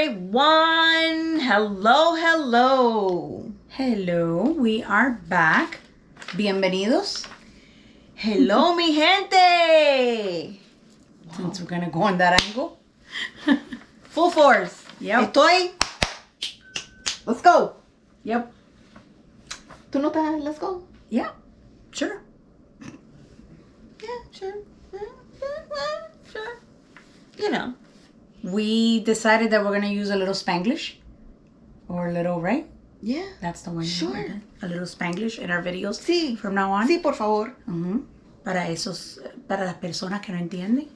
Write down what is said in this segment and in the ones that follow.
everyone. Hello. We are back. Bienvenidos. Hello, mi gente. Since we're gonna go on that angle. Full force. Yep. Let's go. Yep. ¿Tú no estás? Let's go. Yeah. Sure. Yeah, sure. Sure. You know. We decided that we're gonna use a little Spanglish. Or a little, right? Yeah. That's the one. Sure. A little Spanglish in our videos. Sí. From now on. Sí, por favor. Para las personas que no entienden.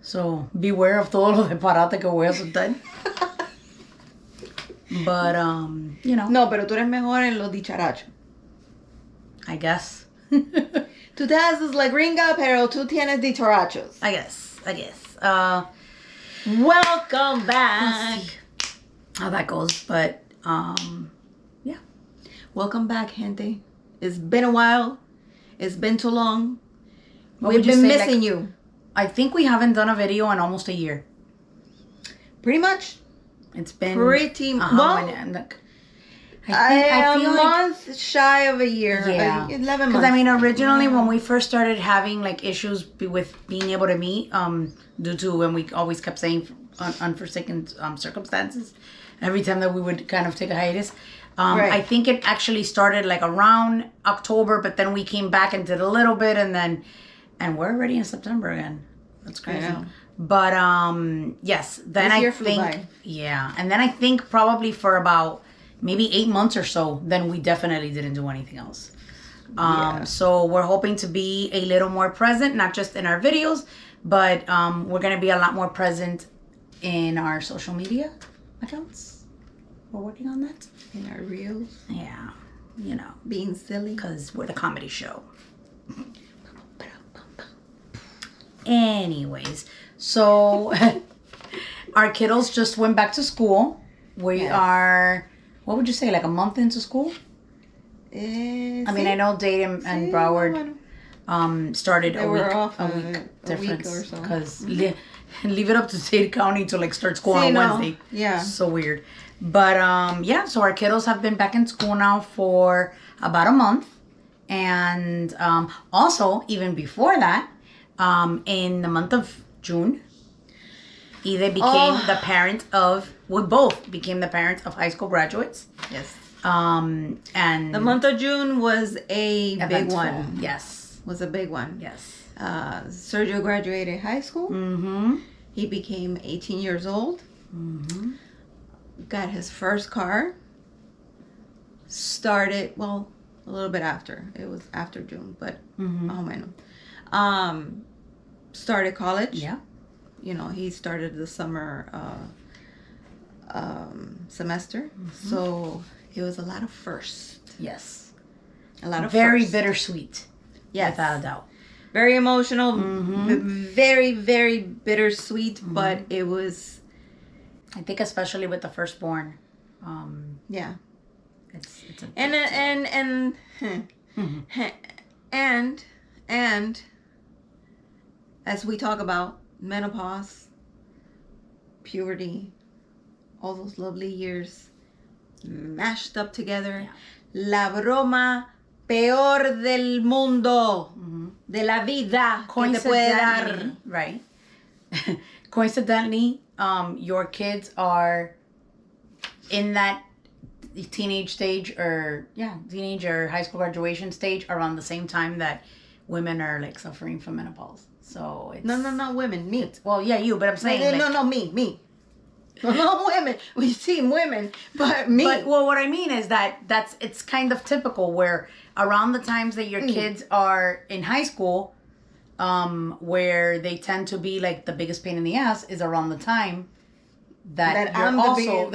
So, beware of todo lo disparate que voy a soltar. But, you know. No, pero tú eres mejor en los dicharachos. I guess. Tú te haces la gringa, pero tú tienes dicharachos. I guess. Welcome back. How that goes, but, yeah. Welcome back, gente. It's been a while. It's been too long. What We've would you been say, missing like, you. I think we haven't done a video in almost a year. Pretty much. It's been well. I feel a month shy of a year. Yeah. 11 months. Because I mean, originally when we first started having like issues with being able to meet, due to when we always kept saying unforeseen circumstances, every time that we would kind of take a hiatus. Right. I think it actually started like around October, but then we came back and did a little bit, and we're already in September again. That's crazy. I know. But yes, then This year I flew think by. yeah, and then I think probably for about maybe 8 months or so, then we definitely didn't do anything else. So we're hoping to be a little more present, not just in our videos, but we're gonna be a lot more present in our social media accounts. We're working on that. In our reels. Yeah, you know, Being silly. because we're the comedy show. Anyways, so our kiddos just went back to school. We are, what would you say, like a month into school? I mean, I know Dade and Broward started They a were week, off a week difference or so. because leave it up to Dade County to like start school See, on no. Wednesday. Yeah. So weird. But yeah, so our kiddos have been back in school now for about a month. And also, even before that, in the month of June, we both became the parents of high school graduates. Yes. And The month of June was a big eventful. one. Yes. Was a big one. Yes. Sergio graduated high school. Mm-hmm. He became 18 years old. Mm-hmm. Got his first car. Started, well, a little bit after. It was after June, but started college. Yeah. You know, he started the summer semester. So it was a lot of firsts. Yes. A lot of Very firsts. bittersweet. Yes. Without a doubt. Very emotional. Very, very bittersweet, but it was... I think especially with the firstborn. Yeah. It's a And as we talk about menopause, puberty, all those lovely years mashed up together, la broma peor del mundo, de la vida que te puede dar. Right. Coincidentally, your kids are in that teenage stage or high school graduation stage around the same time that women are like suffering from menopause. So it's No, women, me. Well, yeah, you, but I'm saying me. No, women. We've seen women, but me. But well, what I mean is that it's kind of typical where around the times that your kids are in high school, where they tend to be like the biggest pain in the ass is around the time that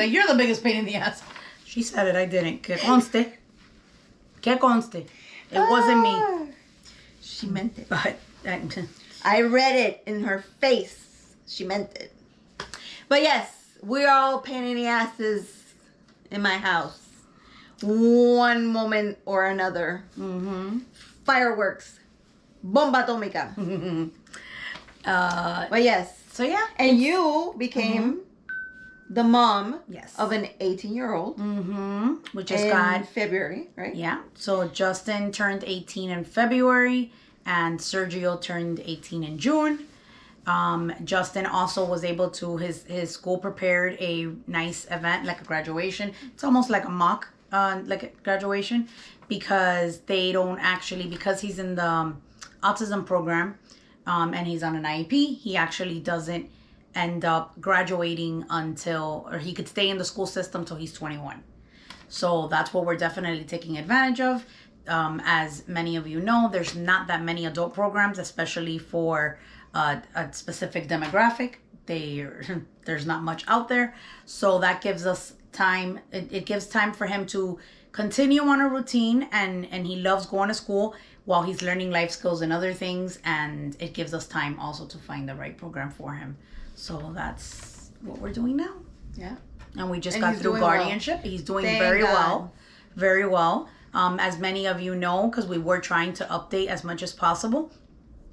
you're the biggest pain in the ass. She said it, I didn't. Que conste. It wasn't me. She meant it. But I read it in her face. She meant it. But yes, we're all pain in the asses in my house. One moment or another. Fireworks. Bomba atómica. But yes. So yeah. And you became the mom Yes. of an 18-year-old. We just in got February, right? Yeah. So Justin turned 18 in February, and Sergio turned 18 in June. Justin also was able to, his school prepared a nice event, like a graduation. It's almost like a mock, like a graduation, because they don't actually, because he's in the autism program, and he's on an IEP, he actually doesn't end up graduating until, or he could stay in the school system till he's 21. So that's what we're definitely taking advantage of. As many of you know, there's not that many adult programs, especially for a specific demographic. There's not much out there. So that gives us time. It gives time for him to continue on a routine, and he loves going to school while he's learning life skills and other things. And it gives us time also to find the right program for him. So that's what we're doing now. Yeah. And we just got through guardianship. Well. He's doing very well. As many of you know, because we were trying to update as much as possible.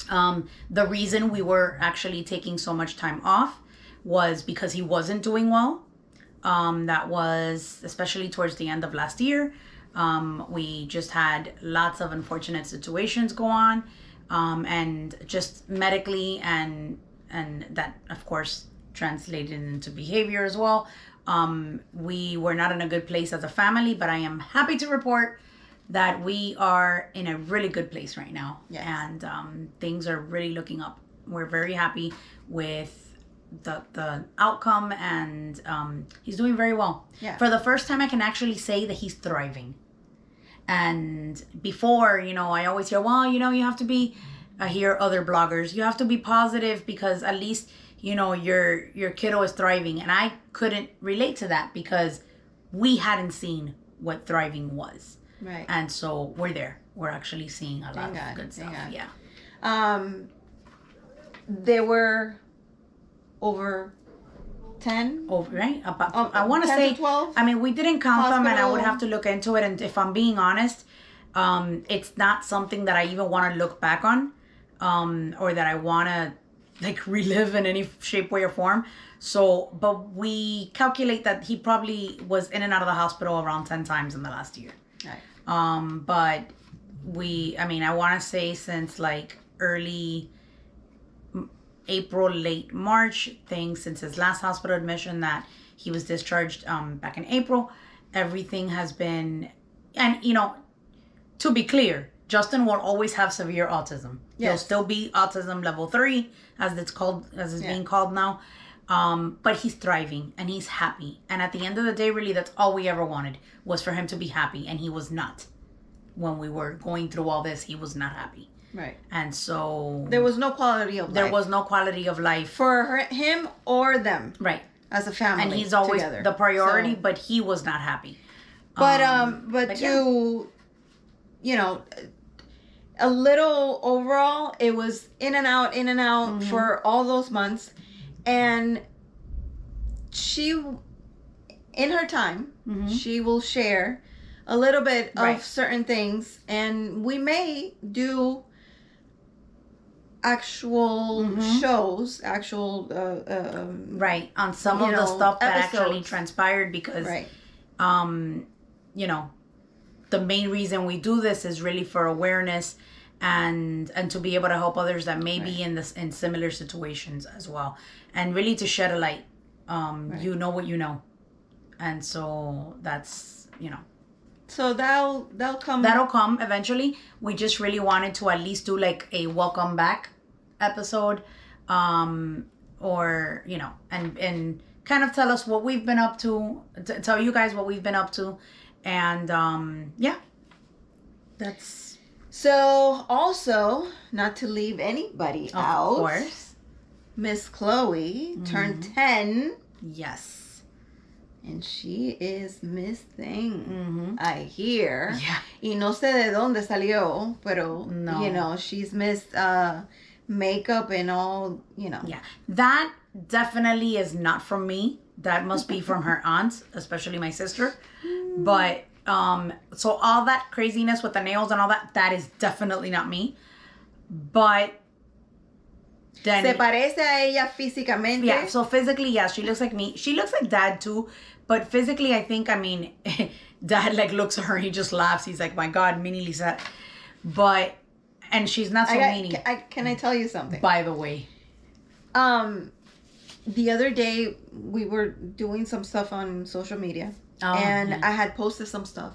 The reason we were actually taking so much time off was because he wasn't doing well. That was especially towards the end of last year. We just had lots of unfortunate situations go on, and just medically, and that of course translated into behavior as well. We were not in a good place as a family, but I am happy to report that we are in a really good place right now. Yes. And things are really looking up. We're very happy with the outcome, and he's doing very well. Yeah. For the first time, I can actually say that he's thriving. And before, I always hear, well, you have to be, I hear other bloggers, you have to be positive because at least, your kiddo is thriving. And I couldn't relate to that because we hadn't seen what thriving was. Right. And so we're there. We're actually seeing a lot of good stuff. Yeah. There were over 10. Over, right? About, I want to say 12. I mean, we didn't count them, and I would have to look into it. And if I'm being honest, it's not something that I even want to look back on, or that I want to relive in any shape, way, or form. So, but we calculate that he probably was in and out of the hospital around 10 times in the last year. Right. But I want to say since early April, late March since his last hospital admission that he was discharged back in April, everything has been, and to be clear, Justin will always have severe autism. Yes. He'll still be autism level 3, as it's being called now. But he's thriving and he's happy. And at the end of the day, really, that's all we ever wanted was for him to be happy. And he was not. When we were going through all this, he was not happy. Right. And so there was no quality of life. There was no quality of life. For him or them. Right. As a family. And he's always together. The priority, but he was not happy. But a little overall, it was in and out for all those months. And she, in her time, she will share a little bit of certain things. And we may do actual shows, right, on some of the stuff that actually transpired because, the main reason we do this is really for awareness and to be able to help others that may be in similar situations as well, and really to shed a light. You know what you know, and so that's So that'll come. That'll come eventually. We just really wanted to at least do a welcome back episode, or and kind of tell us what we've been up to, tell you guys what we've been up to, and that's. So also, not to leave anybody out, of course, Miss Chloe turned 10. Yes. And she is Miss Thing, I hear. Yeah. Y no sé de dónde salió, pero, no. She's Miss Makeup and all, Yeah. That definitely is not from me. That must be from her aunts, especially my sister. But, so all that craziness with the nails and all that is definitely not me. But Then, Se parece a ella físicamente. Yeah, so physically, yeah, she looks like me. She looks like Dad too, but physically, I think, I mean, Dad like looks at her, he just laughs. He's like, my God, mini Lisa. But, and she's not so mini. Can I tell you something? By the way. The other day, we were doing some stuff on social media, and I had posted some stuff.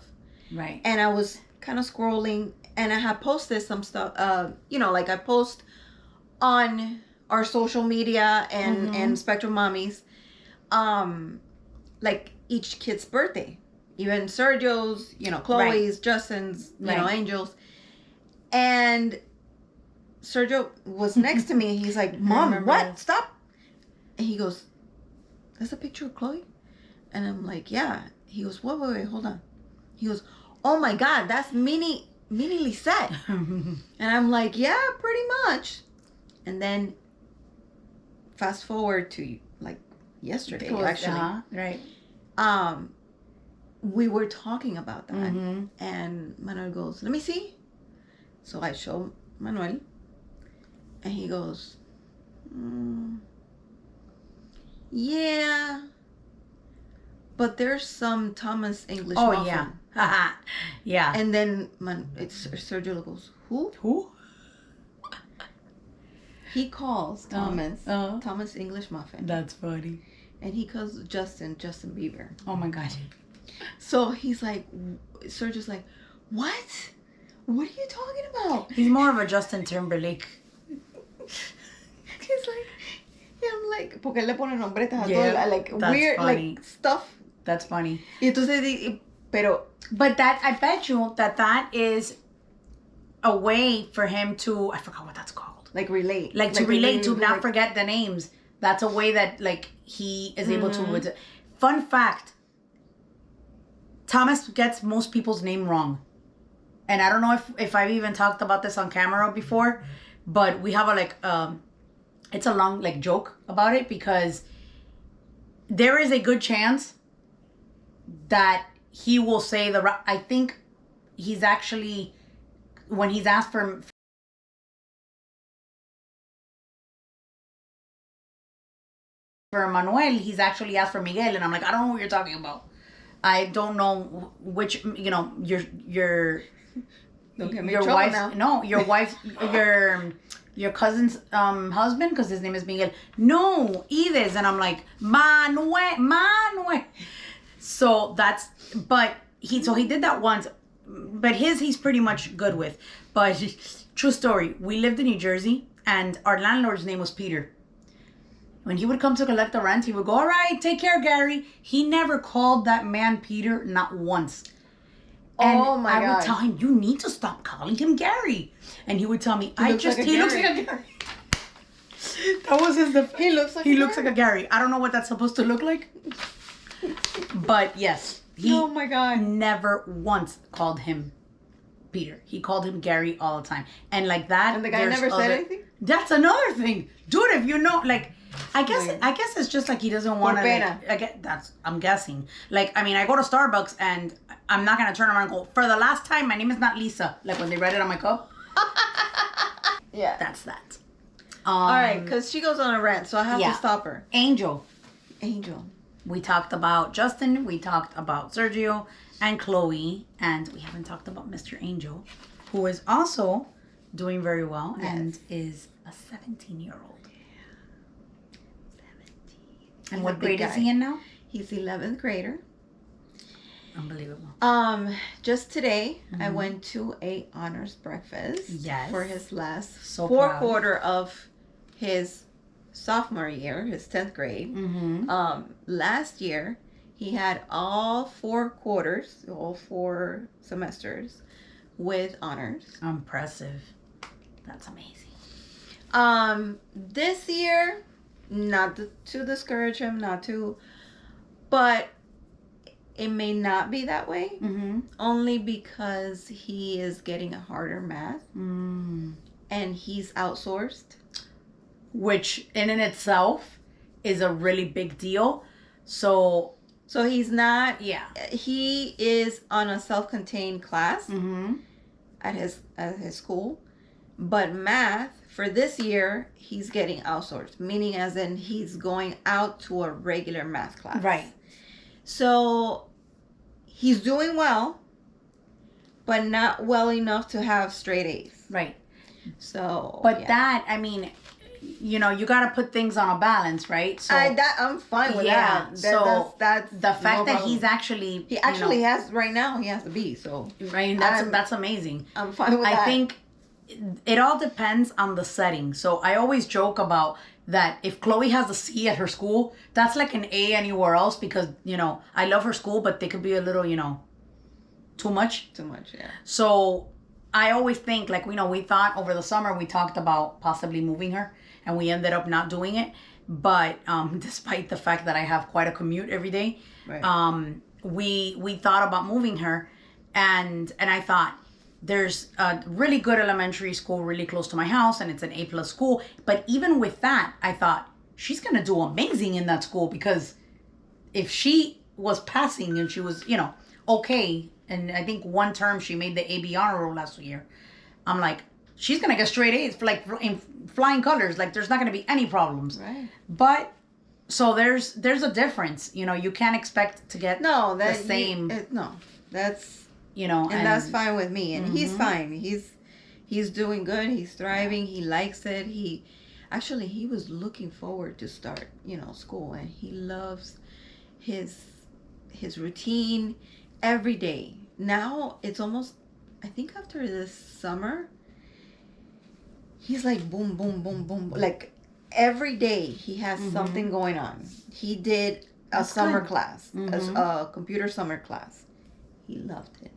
Right. And I was kind of scrolling, and I had posted some stuff, like I post on our social media and SpectrumMamis, like each kid's birthday, even Sergio's, Chloe's, Justin's, Angel's, and Sergio was next to me. He's like, "Mom, what? Stop!" And he goes, "That's a picture of Chloe," and I'm like, "Yeah." He goes, "Wait, hold on." He goes, "Oh my God, that's mini Lisette," and I'm like, "Yeah, pretty much." And then fast forward to like yesterday, actually. Right. We were talking about that, and Manuel goes, "Let me see." So I show Manuel, and he goes, "Yeah, but there's some Thomas English muffin." Yeah. Yeah. And then Sergio goes, "Who?" He calls Thomas English Muffin. That's funny. And he calls Justin Bieber. Oh my God. So he's like, Sergio's like, "What? What are you talking about?" He's more of a Justin Timberlake. He's like, yeah, I'm like, porque él le pone nombretas a Yeah, todo, like that's weird, funny. like stuff. That's funny. Y entonces, But that, I bet you that is a way for him to, I forgot what that's called. Like relate. Like to relate, to not forget the names. That's a way that like he is able to. Fun fact. Thomas gets most people's name wrong. And I don't know if I've even talked about this on camera before, but we have it's a long like joke about it, because there is a good chance that he will say I think he's actually, when he's asked for Manuel, he's actually asked for Miguel, and I'm like, I don't know what you're talking about. I don't know which, your wife, now. No, your wife, your cousin's husband, because his name is Miguel. No, Ides, and I'm like, Manuel. So he did that once, but he's pretty much good with. But true story, we lived in New Jersey, and our landlord's name was Peter. When he would come to collect the rent, he would go, "All right, take care, Gary." He never called that man Peter, not once. And I would tell him, "You need to stop calling him Gary." And he would tell me, he looks like a Gary. That was his defense. He looks like a Gary. I don't know what that's supposed to look like. But yes, he oh my God, never once called him Peter. He called him Gary all the time. And like that. And the guy never said anything? That's another thing. Dude, if you know, like, I guess it's just like he doesn't want to. I'm guessing. Like, I mean, I go to Starbucks and I'm not gonna turn around and go, "For the last time, my name is not Lisa." Like when they write it on my cup. Yeah, that's that. All right, because she goes on a rant, so I have to stop her. Angel. We talked about Justin. We talked about Sergio and Chloe, and we haven't talked about Mr. Angel, who is also doing very well and is a 17-year-old. And what grade is he in now? He's 11th grader. Unbelievable. Just today, I went to a honors breakfast. Yes. For his last fourth quarter of his sophomore year, his 10th grade. Last year, he had all 4 quarters, all 4 semesters with honors. Impressive. That's amazing. This year, not to discourage him, but it may not be that way. Only because he is getting a harder math. And he's outsourced. Which in itself is a really big deal. So he's not. Yeah. He is on a self-contained class at his school, But math for this year, he's getting outsourced, meaning as in he's going out to a regular math class. Right. So he's doing well, but not well enough to have straight A's. Right. So, but that, I mean, you know, you got to put things on a balance, right? So I'm fine with that. So that's the fact no that problem. he's actually he actually has right now. He has to be so. Right. That's amazing. I'm fine with that. I think it all depends on the setting. So I always joke about that. If Chloe has a C at her school, that's like an A anywhere else, because, you know, I love her school, but they could be a little, you know, too much. Yeah. So I always think, like, you know, we thought over the summer, we talked about possibly moving her, and we ended up not doing it. But despite the fact that I have quite a commute every day, right. We thought about moving her, and I thought, there's a really good elementary school really close to my house, and it's an A+ school. But even with that, I thought, she's going to do amazing in that school, because if she was passing and she was, you know, okay, and I think one term she made the AB honor roll last year, I'm like, she's going to get straight A's, like in flying colors. Like, there's not going to be any problems. Right. But so there's a difference. You know, you can't expect to get the same. That's, you know, and that's fine with me. And he's fine. He's doing good. He's thriving. He likes it. He was looking forward to start, you know, school, and he loves his routine every day. Now it's almost, I think after this summer, he's like boom, boom, boom, boom. Like every day he has something going on. He did a summer class, a computer summer class. He loved it.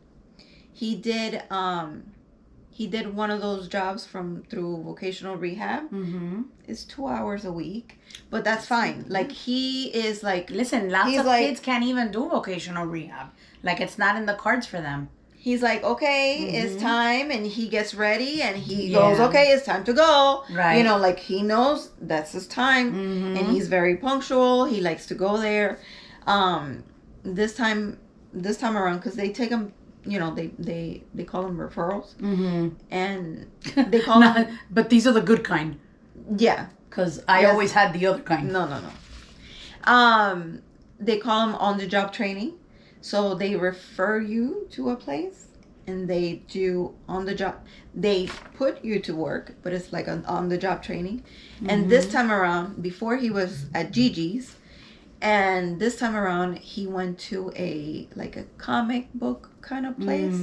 He did one of those jobs through vocational rehab. It's 2 hours a week, but that's fine. Like, he is like, listen, lots of kids can't even do vocational rehab. Like, it's not in the cards for them. He's like, okay, it's time, and he gets ready, and he goes, okay, it's time to go. Right. You know, like, he knows that's his time, and he's very punctual. He likes to go there. This time around, because they take him, you know, they call them referrals, and they call them, but these are the good kind. Yeah, because I always had the other kind. No. They call them on the job training. So they refer you to a place, and they do on the job. They put you to work, but it's like an on the job training. And this time around, before he was at Gigi's, and this time around he went to a comic book kind of place.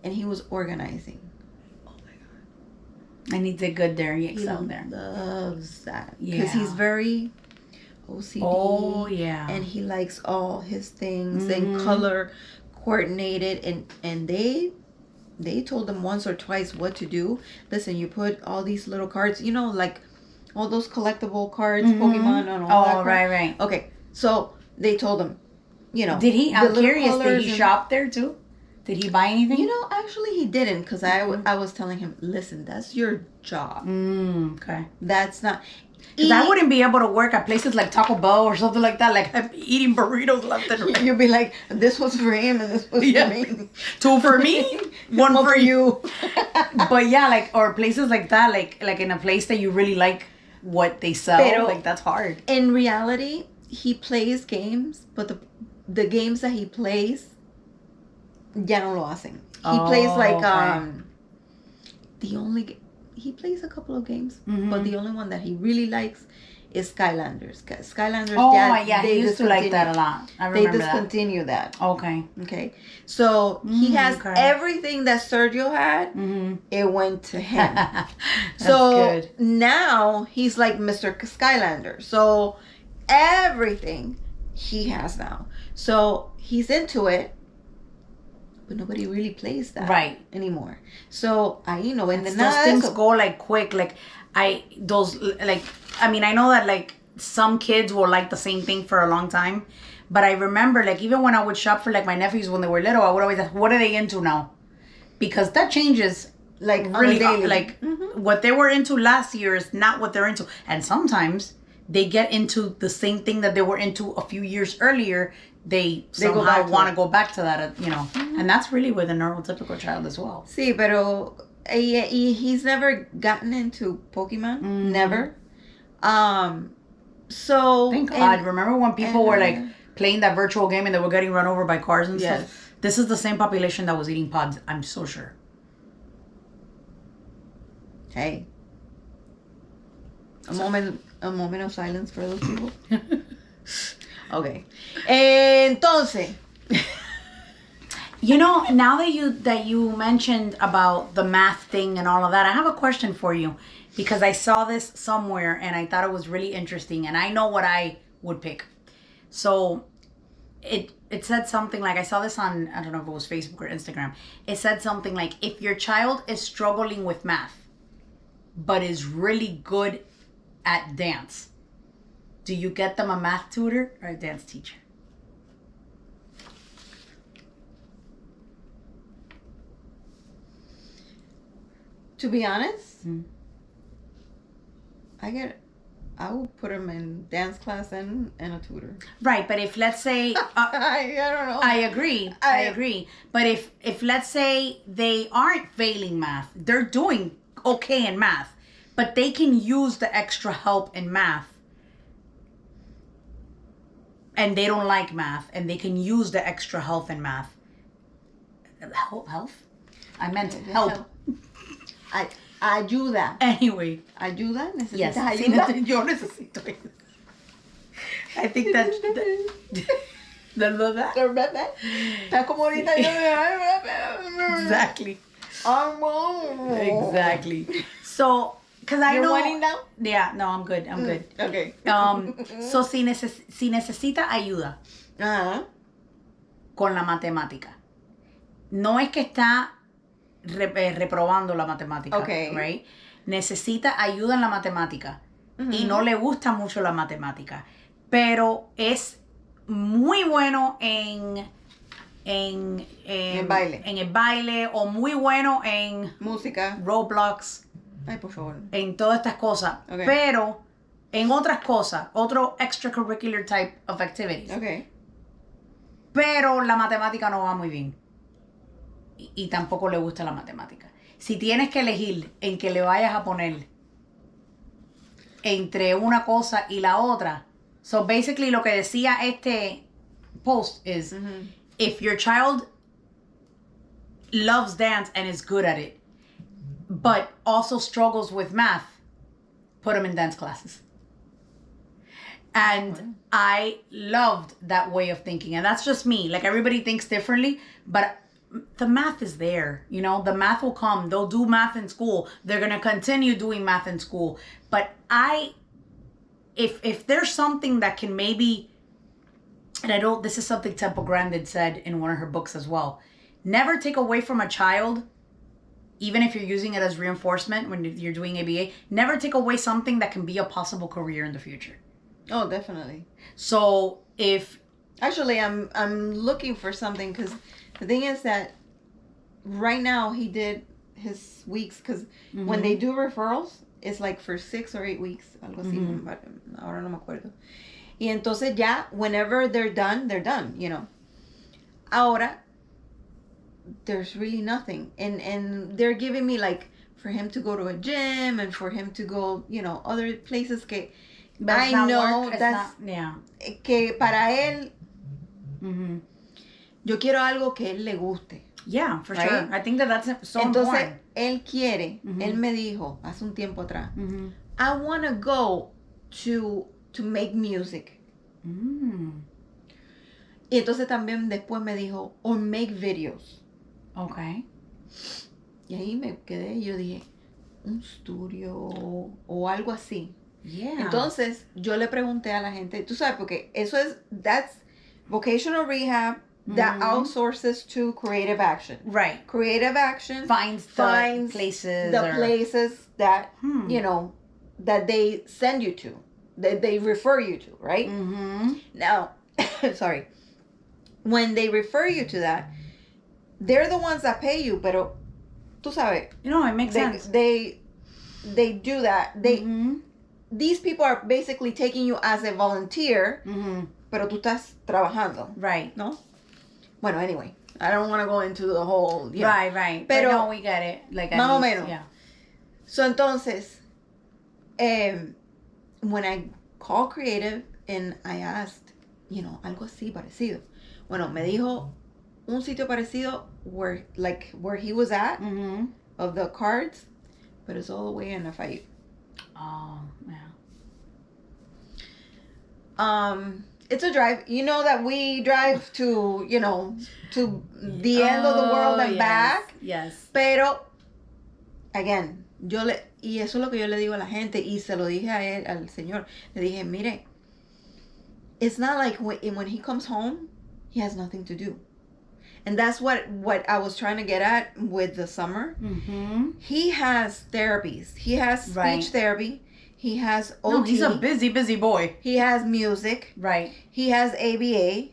And he was organizing. Oh my God! And he did good there. He excelled there. Loves that because he's very OCD. Oh yeah. And he likes all his things and color coordinated, and they told him once or twice what to do. Listen, you put all these little cards, you know, like all those collectible cards, Pokemon and all that. Oh, right. Okay. So they told him, you know. I'm curious, did he shop there too? Did he buy anything? You know, actually he didn't, because I was telling him, listen, that's your job. Okay. That's not... Because I wouldn't be able to work at places like Taco Bell or something like that. Like, I'm eating burritos left and right. You'd be like, this was for him and this was for me. 2 for me, 1 for you. But yeah, like, or places like that, like in a place that you really like what they sell. Like, that's hard. In reality, he plays games, but the games that he plays, ya no lo hacen. He plays like, he plays a couple of games, but the only one that he really likes is Skylanders. Skylanders, he used to like that a lot. I remember they discontinue that. Okay. So he has everything that Sergio had. It went to him. So good. Now he's like Mr. Skylander. So everything he has now. So he's into it. But nobody really plays that anymore. So in the those things go like quick. Like I know that like some kids will like the same thing for a long time. But I remember, like, even when I would shop for like my nephews when they were little, I would always ask, what are they into now? Because that changes like really like what they were into last year is not what they're into. And sometimes they get into the same thing that they were into a few years earlier. They somehow want to go back to that, you know. And that's really with a neurotypical child as well. Sí, pero He's never gotten into Pokemon. Never. So thank God. Remember when people were like playing that virtual game and they were getting run over by cars and stuff? This is the same population that was eating pods, I'm so sure. Hey. A moment of silence for those people. Okay. Entonces, you know, now that you mentioned about the math thing and all of that, I have a question for you because I saw this somewhere and I thought it was really interesting and I know what I would pick. So it said something like, I saw this on, I don't know if it was Facebook or Instagram. It said something like, if your child is struggling with math but is really good at dance, do you get them a math tutor or a dance teacher? to be honest, I will put him in dance class and a tutor. Right, but if let's say I don't know. I agree. But if let's say they aren't failing math, they're doing okay in math, but they can use the extra help in math, and they don't like math, and they can use the extra help in math. Health? I meant help. Ayuda. Anyway. Ayuda. ¿Necesitas Yes. ayuda? Yo necesito ayuda. I think that's... Está como ahorita yo... Exactly. Exactly. So, because I know... You're winding down? Yeah, no, I'm good. I'm good. Okay. So, si necesita ayuda con la matemática, no es que está reprobando la matemática, okay, right? Necesita ayuda en la matemática y no le gusta mucho la matemática, pero es muy bueno en el baile. En el baile o muy bueno en música, Roblox. Ay, por favor. En todas estas cosas, okay, pero en otras cosas, otro extracurricular type of activities. Okay. Pero la matemática no va muy bien. Y tampoco le gusta la matemática. Si tienes que elegir en que le vayas a poner entre una cosa y la otra. So basically lo que decía este post is, if your child loves dance and is good at it, but also struggles with math, put him in dance classes. And I loved that way of thinking. And that's just me. Like, everybody thinks differently, but the math is there. You know, the math will come. They'll do math in school. They're going to continue doing math in school. But if there's something that can maybe, and this is something Temple Grandin said in one of her books as well. Never take away from a child, even if you're using it as reinforcement when you're doing ABA, never take away something that can be a possible career in the future. Oh, definitely. So if... Actually, I'm looking for something because the thing is that right now he did his weeks because when they do referrals, it's like for 6 or 8 weeks. Algo así, ahora no me acuerdo. Y entonces ya, whenever they're done, you know. Ahora, there's really nothing. And they're giving me like for him to go to a gym and for him to go, you know, other places que I know that's que para él yo quiero algo que él le guste. Yeah, for sure. I think that's so Entonces, important. Él quiere, él me dijo hace un tiempo atrás, I want to go to make music. Y entonces también después me dijo, or make videos. Okay. Y ahí me quedé y yo dije, un estudio o algo así. Yeah. Entonces, yo le pregunté a la gente, tú sabes, porque that's vocational rehab that outsources to creative action. Right. Creative action finds the places that, you know, that they send you to, that they refer you to, right? Now, sorry. When they refer you to that, they're the ones that pay you, pero tú sabes. You know, it makes sense. They do that. These people are basically taking you as a volunteer, pero tú estás trabajando. Right. ¿No? Bueno, anyway. I don't want to go into the whole, you know. Right. Pero, no, we get it. Like, más o menos. Yeah. So, entonces, when I called Creative and I asked, you know, algo así parecido. Bueno, me dijo un sitio parecido where he was at, of the cards, but it's all the way in Lafayette. Oh, yeah. It's a drive. You know that we drive to, you know, to the end of the world and back. Yes. Pero, again, y eso es lo que yo le digo a la gente, y se lo dije a él, al señor. Le dije, mire, it's not like when he comes home, he has nothing to do. And that's what I was trying to get at with the summer. Mm-hmm. He has therapies. He has speech therapy. He has OT. No, he's a busy boy. He has music. Right. He has ABA.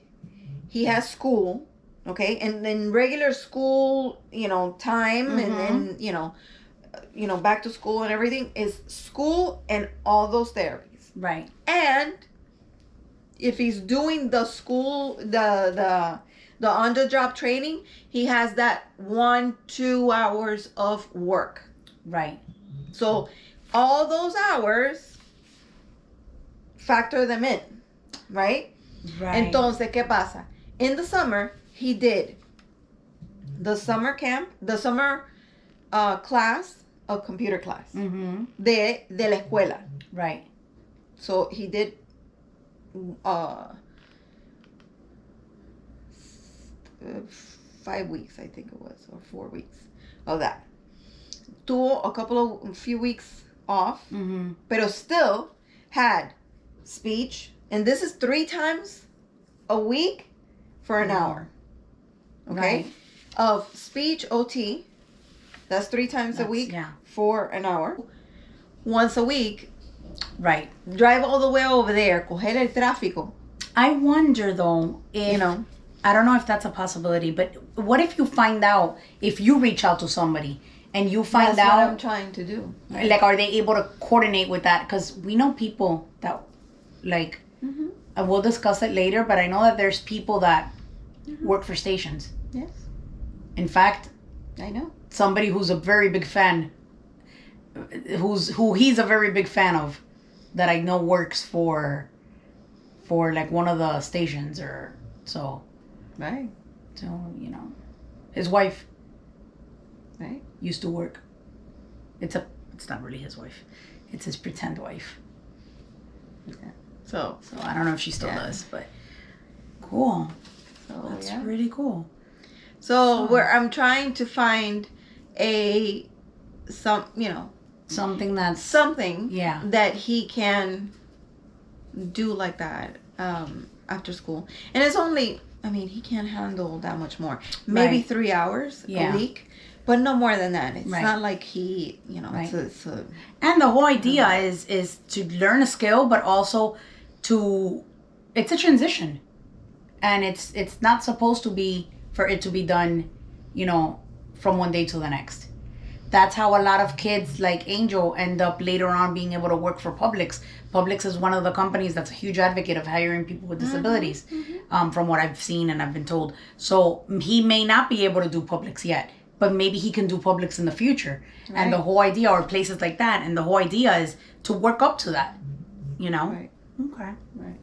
He has school. Okay. And then regular school, you know, time and then, you know, back to school and everything is school and all those therapies. Right. And if he's doing the school, the on-the-job training, he has that 1-2 hours of work. Right. So all those hours, factor them in, right? Right. Entonces, ¿qué pasa? In the summer, he did the summer camp, the summer class, a computer class de la escuela. Right. So he did 5 weeks, I think it was, or 4 weeks of that. Tuvo a few weeks off, pero still had speech, and this is 3 times a week for an hour. Okay? Right. Of speech OT, that's 3 times a week for an hour. Once a week. Right. Drive all the way over there, coger el tráfico. I wonder though if, you know, I don't know if that's a possibility, but what if you find out, if you reach out to somebody and you find that's out, what I'm trying to do. Like, are they able to coordinate with that? Because we know people that, like, and we'll discuss it later, but I know that there's people that work for stations. Yes. In fact, I know somebody who's a very big fan, who he's a very big fan of, that I know works for like one of the stations or so. Right. So, you know, his wife right used to work. It's not really his wife. It's his pretend wife. Yeah. So I don't know if she still does, but cool. So that's really cool. So where I'm trying to find something that he can do like that after school. And it's only, I mean, he can't handle that much more. Maybe 3 hours a week, but no more than that. It's not like he, you know, it's a and the whole idea is to learn a skill, but also it's a transition. And it's not supposed to be for it to be done, you know, from one day to the next. That's how a lot of kids like Angel end up later on being able to work for Publix. Publix is one of the companies that's a huge advocate of hiring people with disabilities, from what I've seen and I've been told. So he may not be able to do Publix yet, but maybe he can do Publix in the future. Right. And the whole idea, or places like that, and the whole idea is to work up to that, you know? Right. Okay. Right.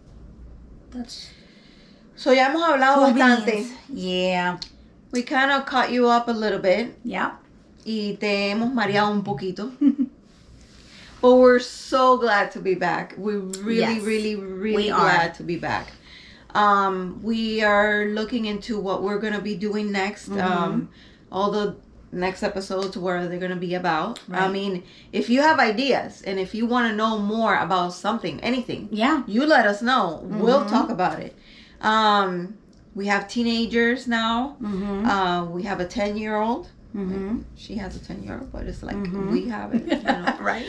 That's... So ya hemos hablado bastante. Yeah. We kind of caught you up a little bit. Yeah. Y te hemos mareado un poquito. But we're so glad to be back. We're really glad to be back. We are looking into what we're going to be doing next. All the next episodes, where they're going to be about. Right. I mean, if you have ideas and if you want to know more about something, anything, you let us know. We'll talk about it. We have teenagers now. We have a 10-year-old. She has a 10-year-old, but it's like we have it, you know? Right.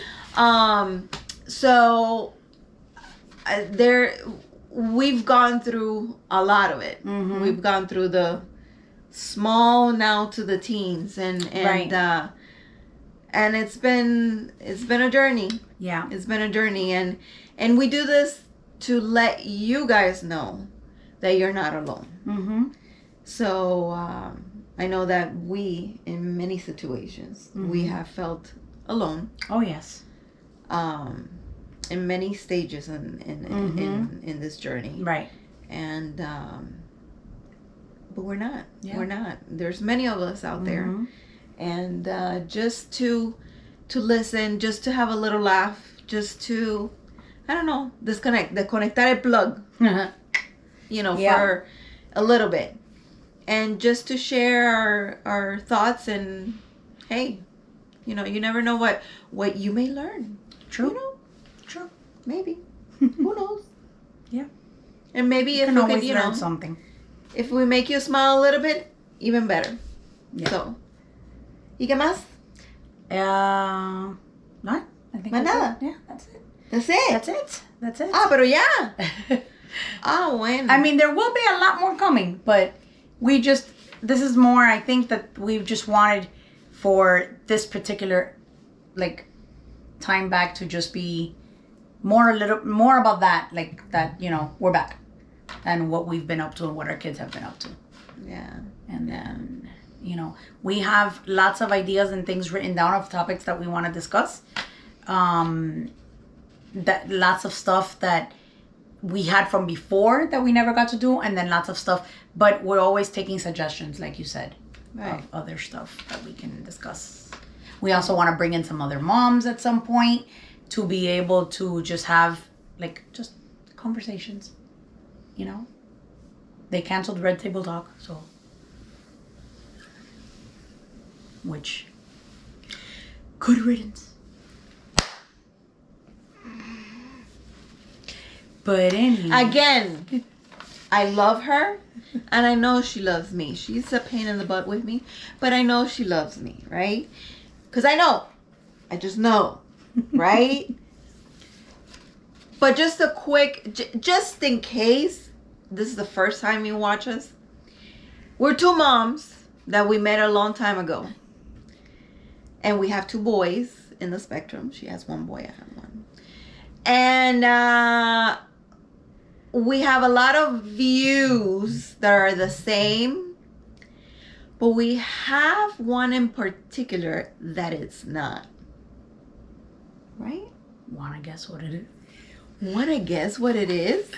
So we've gone through a lot of it. We've gone through the small now to the teens, and it's been a journey. Yeah, it's been a journey, and we do this to let you guys know that you're not alone. So I know that we, in many situations, we have felt alone. Oh yes. In many stages in this journey. Right. And but we're not. Yeah. We're not. There's many of us out there, and just to listen, just to have a little laugh, just to, I don't know, disconnect, the conectar el plug, you know, for a little bit, and just to share our thoughts. And hey, you know, you never know what you may learn. True. You know? True. Maybe. Who knows? Yeah. And maybe You if can we always could, you learn know, something. if we make you smile a little bit, even better. Yeah. So, ¿y qué más? No, I think Más that's nada. it. Yeah, that's it. That's it. That's it. That's it. Ah, pero ya. Ah, bueno. I mean, there will be a lot more coming, but this is more, I think that we've just wanted for this particular, like, time back to just be a little more about that, like, that, you know, we're back and what we've been up to and what our kids have been up to. Yeah. And then, you know, we have lots of ideas and things written down of topics that we want to discuss. That lots of stuff that we had from before that we never got to do, and then lots of stuff, but we're always taking suggestions, like you said, Right. of other stuff that we can discuss. We also want to bring in some other moms at some point to be able to just have, like, just conversations, you know? They canceled Red Table Talk, so... Which... Good riddance. But anyway... Again, I love her, and I know she loves me. She's a pain in the butt with me, but I know she loves me, right? Because I know. I just know, right? But just a quick, just in case this is the first time you watch us, we're two moms that we met a long time ago. And we have two boys in the spectrum. She has one boy, I have one. And we have a lot of views that are the same, but we have one in particular that it's not. Right? Wanna guess what it is? Wanna guess what it is?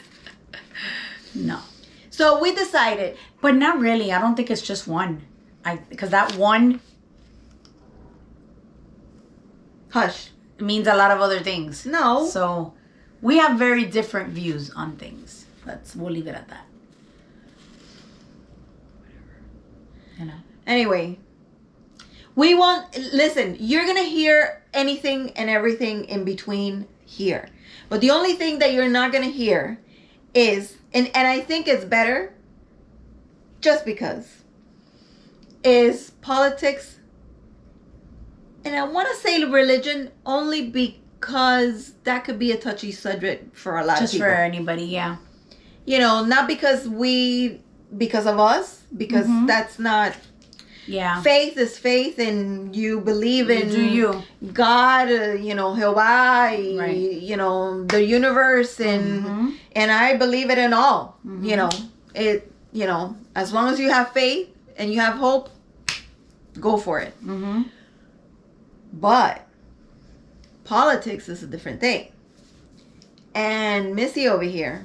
No. So we decided. But not really. I don't think it's just one. Because that one Hush. means a lot of other things. No. So we have very different views on things. We'll leave it at that. You know. Anyway, we want, listen, you're going to hear anything and everything in between here. But the only thing that you're not going to hear is, and I think it's better just because, is politics. And I want to say religion only because that could be a touchy subject for a lot of Just people. for anybody, yeah. You know, not because of us, because that's not. Yeah. Faith is faith, and you believe in you. God, you know, Jehovah, Right. you know, the universe, and I believe it in all. You know, you know, as long as you have faith and you have hope, go for it. But politics is a different thing. And Missy over here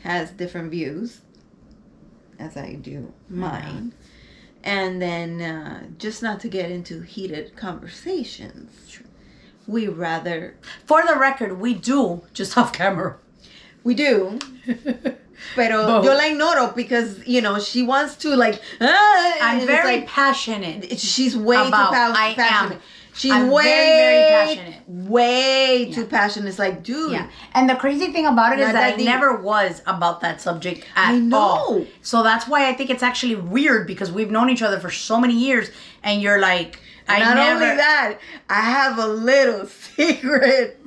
has different views, as I do mine. And then, just not to get into heated conversations, we rather... For the record, we do, just off camera. We do. Pero yo la ignoro because, you know, she wants to, like... I'm very passionate. She's way too passionate. She's I'm way, very passionate. Way too passionate. It's like, dude. Yeah. And the crazy thing about it is Not that that I deep. never was about that subject at I know. all. So that's why I think it's actually weird, because we've known each other for so many years, and you're like, Not only that, I have a little secret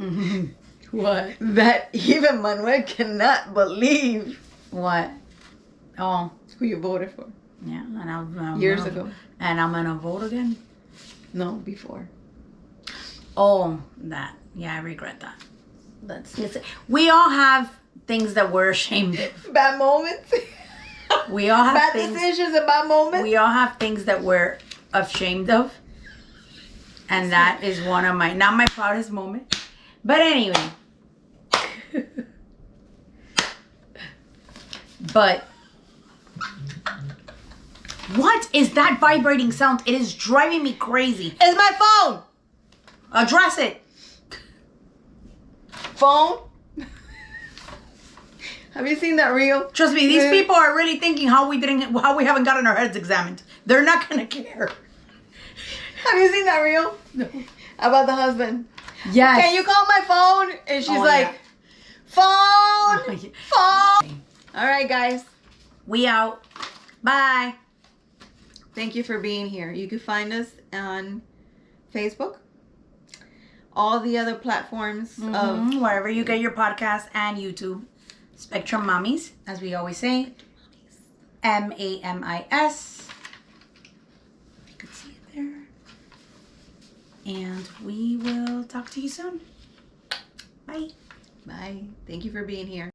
What? that even Manuel cannot believe. What? Oh. Who you voted for. Yeah. And I'm Years ago. And I'm going to vote again? No, before. Oh, that. Yeah, I regret that. We all have things that we're ashamed of. Bad moments. We all have bad things. decisions and bad moments. We all have things that we're ashamed of, and that is one of not my proudest moment. But anyway, but what is that vibrating sound? It is driving me crazy. It's my phone. Address it. Phone. Have you seen that reel? Trust me, these people are really thinking how we haven't gotten our heads examined. They're not gonna care. Have you seen that reel? No. About the husband. Yes. Can you call my phone? And she's like, phone, phone. All right, guys. We out. Bye. Thank you for being here. You can find us on Facebook, all the other platforms of wherever you get your podcast, and YouTube. SpectrumMamis, as we always say. MAMIS. You can see it there. And we will talk to you soon. Bye. Bye. Thank you for being here.